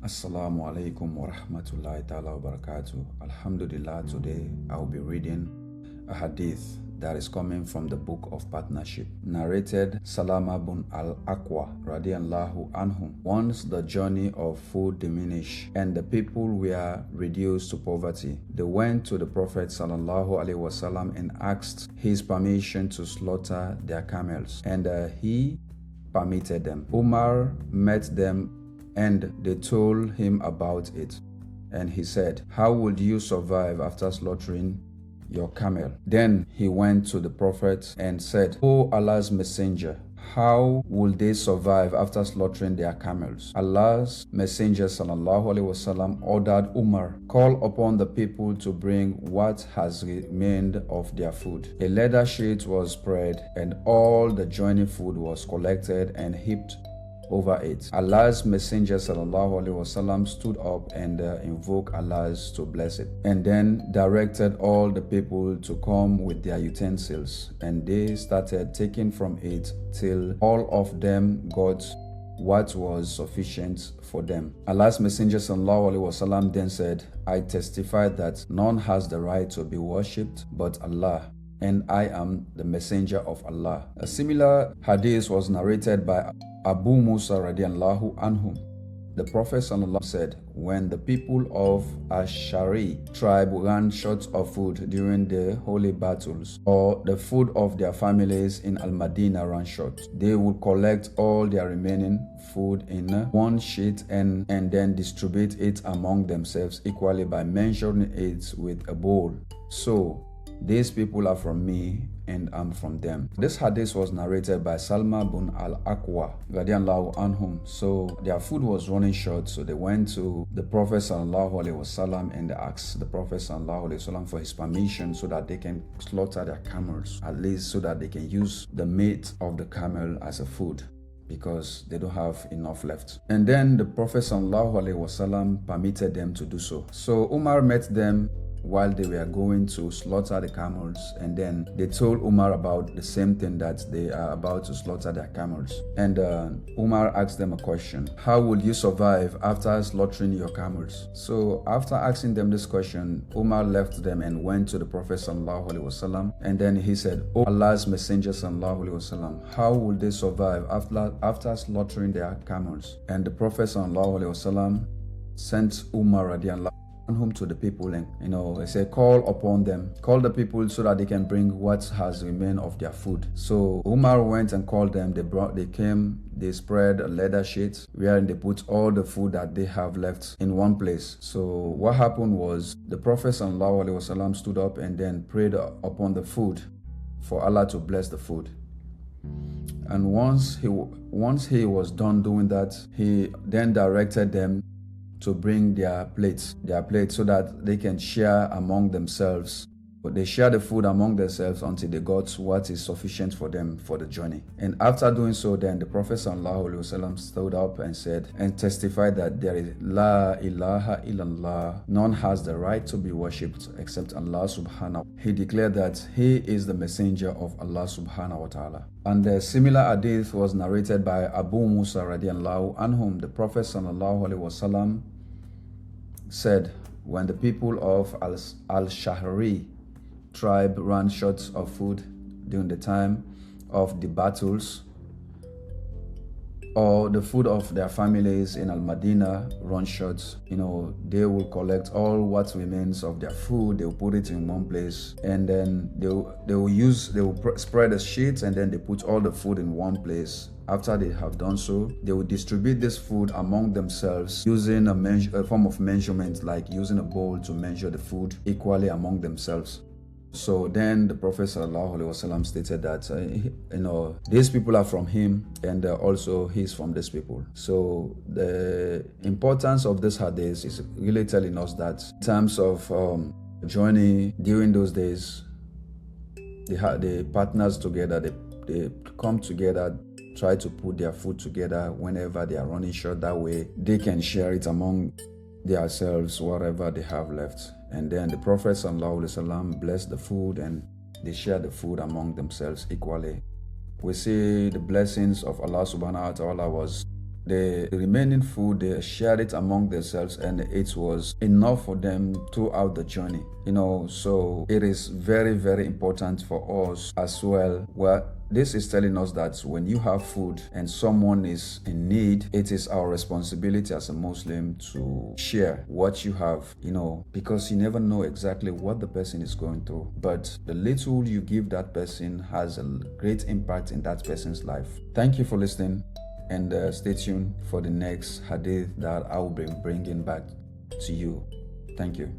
Assalamu alaikum wa rahmatullahi ta'ala wa barakatuh. Alhamdulillah, today I will be reading a hadith that is coming from the book of partnership, narrated Salama bin al-Aqwa radiallahu anhum. Once the journey of food diminished and the people were reduced to poverty, they went to the Prophet sallallahu alaihi wasallam and asked his permission to slaughter their camels, and he permitted them. Umar met them and they told him about it. And he said, "How would you survive after slaughtering your camel?" Then he went to the Prophet and said, "O Allah's Messenger, how will they survive after slaughtering their camels?" Allah's Messenger sallallahu alaihi wasallam ordered Umar, "Call upon the people to bring what has remained of their food." A leather sheet was spread and all the joining food was collected and heaped over it. Allah's Messenger sallallahu alaihi wasallam stood up and invoked Allah to bless it, and then directed all the people to come with their utensils, and they started taking from it till all of them got what was sufficient for them. Allah's Messenger sallallahu alaihi wasallam then said, "I testify that none has the right to be worshipped but Allah, and I am the messenger of Allah." A similar hadith was narrated by Abu Musa radiallahu anhum. The Prophet sallallahu said, "When the people of Ashari tribe ran short of food during the holy battles, or the food of their families in Al-Madinah ran short, they would collect all their remaining food in one sheet and then distribute it among themselves equally by measuring it with a bowl. So these people are from me and I'm from them." This hadith was narrated by Salma bin al-Aqwa radiallahu anhum. So their food was running short, so they went to the Prophet sallallahu alaihi wasallam and they asked the Prophet sallallahu alaihi wasallam for his permission so that they can slaughter their camels, at least so that they can use the meat of the camel as a food, because they don't have enough left. And then the Prophet sallallahu alaihi wasallam permitted them to do so. So Umar met them while they were going to slaughter the camels, and then they told Umar about the same thing, that they are about to slaughter their camels. And Umar asked them a question: "How would you survive after slaughtering your camels?" So after asking them this question, Umar left them and went to the Prophet sallallahu alaihi wasallam, and then he said, "O Allah's Messenger sallallahu alaihi wasallam, how will they survive after slaughtering their camels?" And the Prophet sallallahu alaihi wasallam sent Umar radiallahu home to the people, and he said, "Call upon them, call the people so that they can bring what has remained of their food." So Umar went and called them. They came, they spread a leather sheet wherein they put all the food that they have left in one place. So what happened was, the Prophet sallallahu alaihi wasallam stood up and then prayed upon the food for Allah to bless the food. And once he was done doing that, he then directed them to bring their plates so that they can share among themselves. But they share the food among themselves until they got what is sufficient for them for the journey. And after doing so, then the Prophet sallallahu alaihi wasallam stood up and said and testified that there is La ilaha illallah, none has the right to be worshipped except Allah subhanahu. He declared that he is the messenger of Allah subhanahu wa ta'ala. And the similar hadith was narrated by Abu Musa radiallahu anhum. The Prophet sallallahu alaihi wasallam said, when the people of Al-Shahri tribe ran short of food during the time of the battles, or the food of their families in Al-Madinah run short, they will collect all what remains of their food, they will put it in one place, and then they will spread the sheets, and then they put all the food in one place. After they have done so, they will distribute this food among themselves using a form of measurement, like using a bowl to measure the food equally among themselves. So then the Prophet sallallahu alaihi wasallam stated that these people are from him, and also he's from these people. So the importance of this hadith is really telling us that in terms of journey during those days, the partners together, they come together, try to put their food together whenever they are running short. That way they can share it among themselves, whatever they have left. And then the Prophet sallallahu alaihi wasallam blessed the food, and they shared the food among themselves equally. we see the blessings of Allah subhanahu wa ta'ala was the remaining food, they shared it among themselves, and it was enough for them throughout the journey. So it is very, very important for us as well. Well, this is telling us that when you have food and someone is in need, it is our responsibility as a Muslim to share what you have, because you never know exactly what the person is going through. But the little you give that person has a great impact in that person's life. Thank you for listening, and stay tuned for the next hadith that I will be bringing back to you. Thank you.